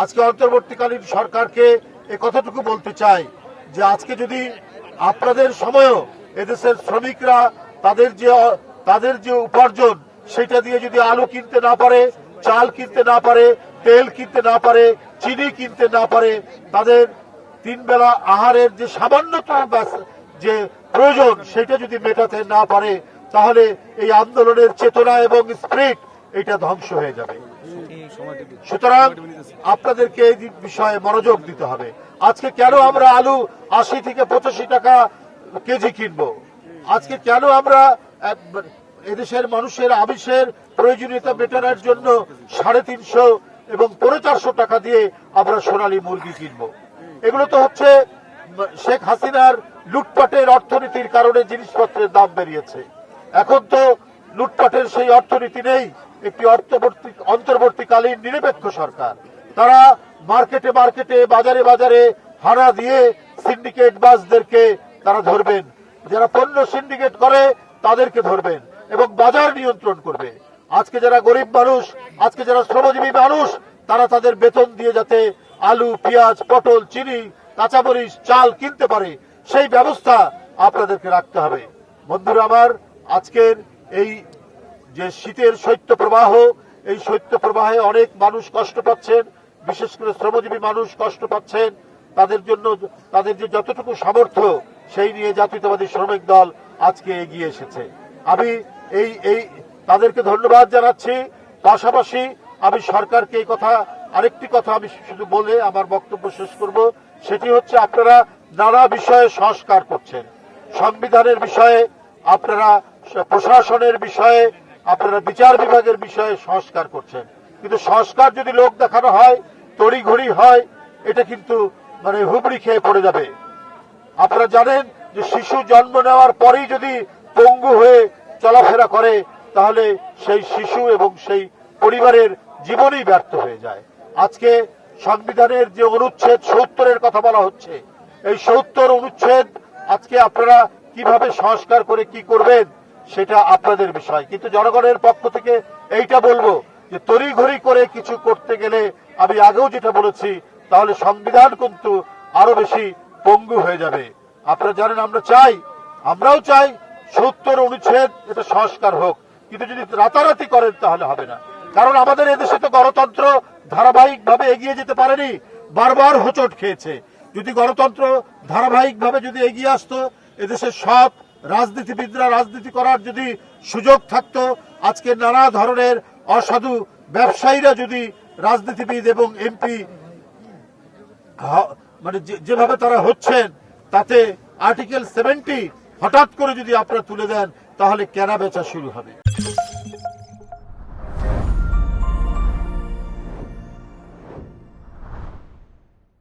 আজকে অন্তর্বর্তীকালীন সরকারকে এ কথাটুকু বলতে চাই যে আজকে যদি আপনাদের সময়ও এদেশের শ্রমিকরা তাদের যে উপার্জন সেটা দিয়ে যদি আলু কিনতে না পারে, চাল কিনতে না পারে, তেল কিনতে না পারে, চিনি কিনতে না পারে, তাদের তিন বেলা আহারের যে সামান্যতম যে প্রয়োজন সেটা যদি মেটাতে না পারে, তাহলে এই আন্দোলনের চেতনা এবং স্পিরিট এটা ধ্বংস হয়ে যাবে। সুতরাং আপনাদেরকে এই বিষয়ে মনোযোগ দিতে হবে। আজকে কেন আমরা আলু 80 থেকে 85 টাকা কেজি কিনবো? আজকে কেন আমরা এদেশের মানুষের আমিষের প্রয়োজনীয়তা মেটানোর জন্য 350 এবং 450 টাকা দিয়ে আমরা সোনালী মুরগি কিনবো? এগুলো তো হচ্ছে শেখ হাসিনার লুটপাটের অর্থনীতির কারণে জিনিসপত্রের দাম বেরিয়েছে। এখন তো লুটপাটের সেই অর্থনীতি নেই। একটি অন্তর্বর্তীকালীন নিরপেক্ষ সরকার, তারা মার্কেটে মার্কেটে বাজারে বাজারে হানা দিয়ে সিন্ডিকেট বাসদেরকে তারা ধরবেন, যারা পণ্য সিন্ডিকেট করে তাদেরকে ধরবেন এবং বাজার নিয়ন্ত্রণ করবে। আজকে যারা গরিব মানুষ, আজকে যারা শ্রমজীবী মানুষ, তারা তাদের বেতন দিয়ে যাতে আলু, পেঁয়াজ, পটল, চিনি, কাঁচামরিচ, চাল কিনতে পারে, সেই ব্যবস্থা আপনাদেরকে রাখতে হবে। বন্ধুরা আমার, আজকের এই যে শীতের শৈত্য প্রবাহ, এই শৈত্য প্রবাহে অনেক মানুষ কষ্ট পাচ্ছেন, বিশেষ করে শ্রমজীবী মানুষ কষ্ট পাচ্ছেন। তাদের জন্য তাদের যে যতটুকু সামর্থ্য সেই নিয়ে জাতীয়তাবাদী শ্রমিক দল আজকে এগিয়ে এসেছে। আমি এই তাদেরকে ধন্যবাদ জানাচ্ছি। পাশাপাশি আমি সরকারকে এই কথা, আরেকটি কথা আমি শুধু বলে আমার বক্তব্য শেষ করব, সেটি হচ্ছে আপনারা নানা বিষয়ে সংস্কার করছেন। সংবিধানের বিষয়ে আপনারা, প্রশাসনের বিষয়ে আপনারা, বিচার বিভাগের বিষয়ে সংস্কার করছেন, কিন্তু সংস্কার যদি লোক দেখানো হয়, তড়িঘড়ি হয়, এটা কিন্তু হুবড়ি খেয়ে পড়ে যাবে। আপনারা জানেন যে শিশু জন্ম নেওয়ার পরেই যদি পঙ্গু হয়ে চলাফেরা করে, তাহলে সেই শিশু এবং সেই পরিবারের জীবনই ব্যর্থ হয়ে যায়। আজকে সংবিধানের যে অনুচ্ছেদ 70-এর কথা বলা হচ্ছে, এই 70 অনুচ্ছেদ আজকে আপনারা কিভাবে সংস্কার করে কি করবেন সেটা আপনাদের বিষয়। কিন্তু জনগণের পক্ষ থেকে এইটা বলবো যে তড়িঘড়ি করে কিছু করতে গেলে, আমি আগেও যেটা বলেছি, তাহলে সংবিধান কিন্তু আরো বেশি পঙ্গু হয়ে যাবে। আপনারা জানেন আমরাও চাই 70 অনুচ্ছেদ এটা সংস্কার হোক, কিন্তু যদি রাতারাতি করেন তাহলে হবে না। কারণ আমাদের এদেশে তো গণতন্ত্র ধারাবাহিকভাবে এগিয়ে যেতে পারেনি, বারবার হোঁচট খেয়েছে। যদি গণতন্ত্র ধারাবাহিকভাবে যদি এগিয়ে আসতো, এদেশের সব রাজনীতিবিদরা রাজনীতি করার যদি সুযোগ থাকতো, আজকে নানা ধরনের অসাধু ব্যবসায়ীরা যদি রাজনীতিবিদ এবং এমপি যেভাবে তারা হচ্ছেন, তাতে আর্টিকেল 70 হঠাৎ করে যদি আপনারা তুলে দেন, তাহলে কেনা বেচা শুরু হবে।